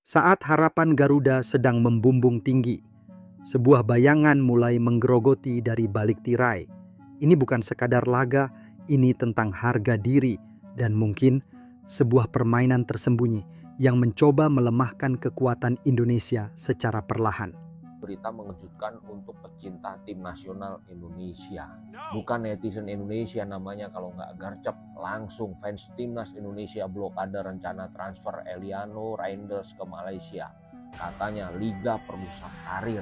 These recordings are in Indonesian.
Saat harapan Garuda sedang membumbung tinggi, sebuah bayangan mulai menggerogoti dari balik tirai. Ini bukan sekadar laga, ini tentang harga diri dan mungkin sebuah permainan tersembunyi yang mencoba melemahkan kekuatan Indonesia secara perlahan. Berita mengejutkan untuk pecinta tim nasional Indonesia. Bukan netizen Indonesia namanya kalau nggak gercep, langsung fans timnas Indonesia blokade rencana transfer Eliano Reinders ke Malaysia. Katanya Liga perusak karir.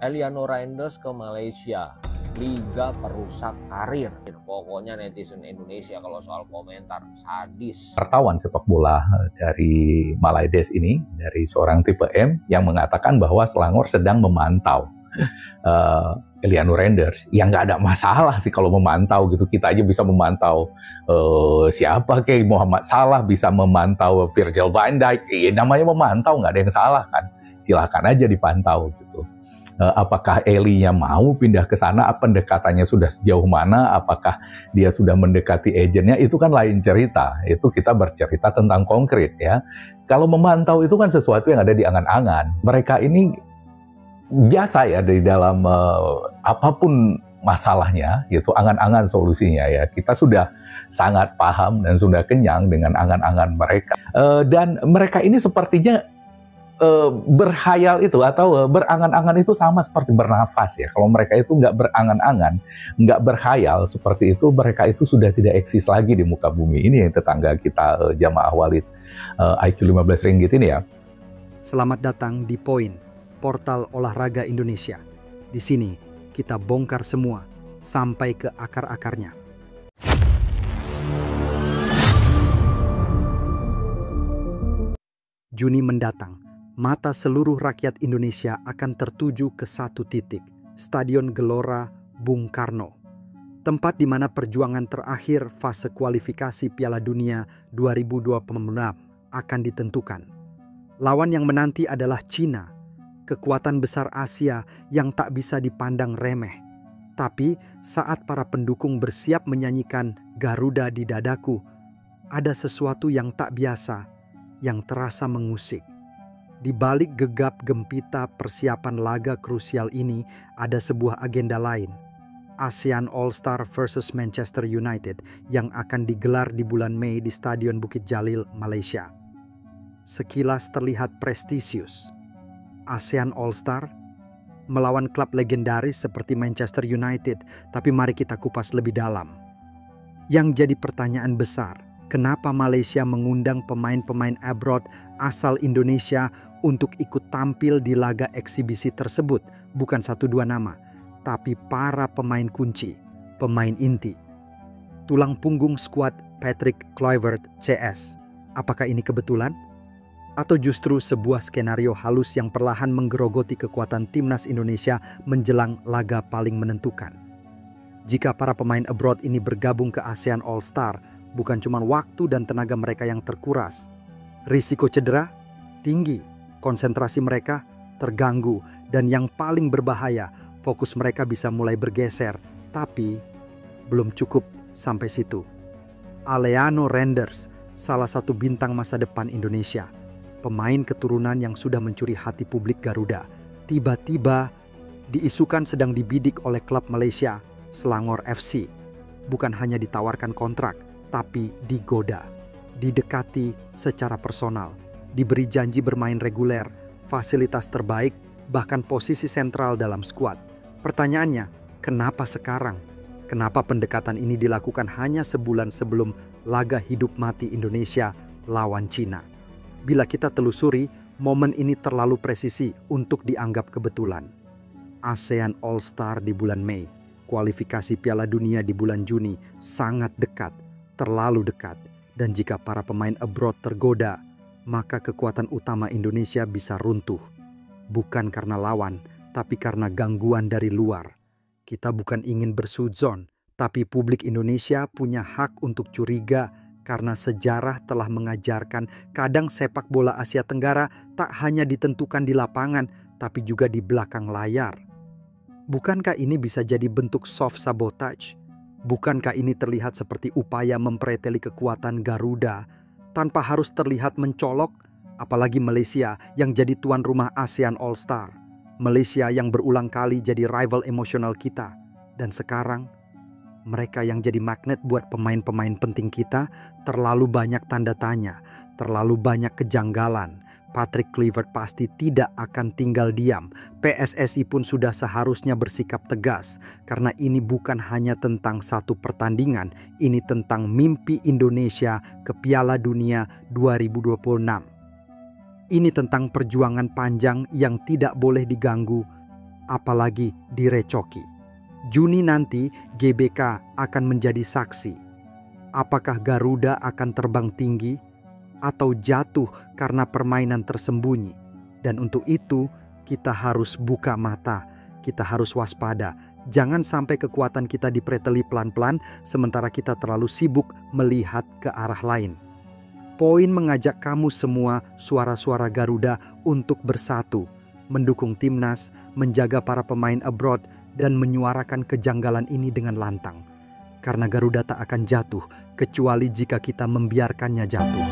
Eliano Reinders ke Malaysia, Liga perusak karir. Pokoknya netizen Indonesia kalau soal komentar sadis. Wartawan sepak bola dari Malaides ini, dari seorang tipe M yang mengatakan bahwa Selangor sedang memantau Eliano Reinders. Ya nggak ada masalah sih kalau memantau gitu, kita aja bisa memantau siapa kayak Muhammad Salah, bisa memantau Virgil van Dijk. Namanya memantau, nggak ada yang salah kan, silahkan aja dipantau gitu. Apakah Elinya mau pindah ke sana, pendekatannya sudah sejauh mana, apakah dia sudah mendekati agennya, itu kan lain cerita. Itu kita bercerita tentang konkret ya. Kalau memantau itu kan sesuatu yang ada di angan-angan. Mereka ini biasa ya di dalam apapun masalahnya, gitu, angan-angan solusinya ya. Kita sudah sangat paham dan sudah kenyang dengan angan-angan mereka. Dan mereka ini sepertinya berhayal itu atau berangan-angan itu sama seperti bernafas ya. Kalau mereka itu nggak berangan-angan, nggak berhayal seperti itu, mereka itu sudah tidak eksis lagi di muka bumi. Ini yang tetangga kita Jamaah Walid IQ 15 ringgit ini ya. Selamat datang di Poin, portal olahraga Indonesia. Di sini kita bongkar semua sampai ke akar-akarnya. Juni mendatang, mata seluruh rakyat Indonesia akan tertuju ke satu titik, Stadion Gelora Bung Karno. Tempat di mana perjuangan terakhir fase kualifikasi Piala Dunia 2026 akan ditentukan. Lawan yang menanti adalah Cina, kekuatan besar Asia yang tak bisa dipandang remeh. Tapi saat para pendukung bersiap menyanyikan Garuda di dadaku, ada sesuatu yang tak biasa, yang terasa mengusik. Di balik gegap gempita persiapan laga krusial ini ada sebuah agenda lain. ASEAN All-Star versus Manchester United yang akan digelar di bulan Mei di Stadion Bukit Jalil, Malaysia. Sekilas terlihat prestisius. ASEAN All-Star melawan klub legendaris seperti Manchester United, tapi mari kita kupas lebih dalam. Yang jadi pertanyaan besar, kenapa Malaysia mengundang pemain-pemain abroad asal Indonesia untuk ikut tampil di laga eksibisi tersebut? Bukan 1-2 nama, tapi para pemain kunci, pemain inti. Tulang punggung skuad Patrick Kluivert CS. Apakah ini kebetulan? Atau justru sebuah skenario halus yang perlahan menggerogoti kekuatan timnas Indonesia menjelang laga paling menentukan? Jika para pemain abroad ini bergabung ke ASEAN All-Star, bukan cuma waktu dan tenaga mereka yang terkuras. Risiko cedera tinggi, konsentrasi mereka terganggu, dan yang paling berbahaya, fokus mereka bisa mulai bergeser. Tapi belum cukup sampai situ. Eliano Reinders, salah satu bintang masa depan Indonesia, pemain keturunan yang sudah mencuri hati publik Garuda, tiba-tiba diisukan sedang dibidik oleh klub Malaysia, Selangor FC. Bukan hanya ditawarkan kontrak, tapi digoda, didekati secara personal, diberi janji bermain reguler, fasilitas terbaik, bahkan posisi sentral dalam skuad. Pertanyaannya, kenapa sekarang? Kenapa pendekatan ini dilakukan hanya sebulan sebelum laga hidup mati Indonesia lawan Cina? Bila kita telusuri, momen ini terlalu presisi untuk dianggap kebetulan. ASEAN All-Star di bulan Mei, kualifikasi Piala Dunia di bulan Juni sangat dekat, terlalu dekat, dan jika para pemain abroad tergoda, maka kekuatan utama Indonesia bisa runtuh. Bukan karena lawan, tapi karena gangguan dari luar. Kita bukan ingin bersudzon, tapi publik Indonesia punya hak untuk curiga karena sejarah telah mengajarkan kadang sepak bola Asia Tenggara tak hanya ditentukan di lapangan, tapi juga di belakang layar. Bukankah ini bisa jadi bentuk soft sabotage? Bukankah ini terlihat seperti upaya mempreteli kekuatan Garuda tanpa harus terlihat mencolok? Apalagi Malaysia yang jadi tuan rumah ASEAN All Star. Malaysia yang berulang kali jadi rival emosional kita. Dan sekarang, mereka yang jadi magnet buat pemain-pemain penting kita, terlalu banyak tanda tanya, terlalu banyak kejanggalan. Patrick Kluivert pasti tidak akan tinggal diam. PSSI pun sudah seharusnya bersikap tegas, karena ini bukan hanya tentang satu pertandingan, ini tentang mimpi Indonesia ke Piala Dunia 2026. Ini tentang perjuangan panjang yang tidak boleh diganggu, apalagi direcoki. Juni nanti GBK akan menjadi saksi. Apakah Garuda akan terbang tinggi atau jatuh karena permainan tersembunyi? Dan untuk itu kita harus buka mata, kita harus waspada. Jangan sampai kekuatan kita dipreteli pelan-pelan sementara kita terlalu sibuk melihat ke arah lain. Poin mengajak kamu semua suara-suara Garuda untuk bersatu, mendukung timnas, menjaga para pemain abroad, dan menyuarakan kejanggalan ini dengan lantang. Karena Garuda tak akan jatuh, kecuali jika kita membiarkannya jatuh.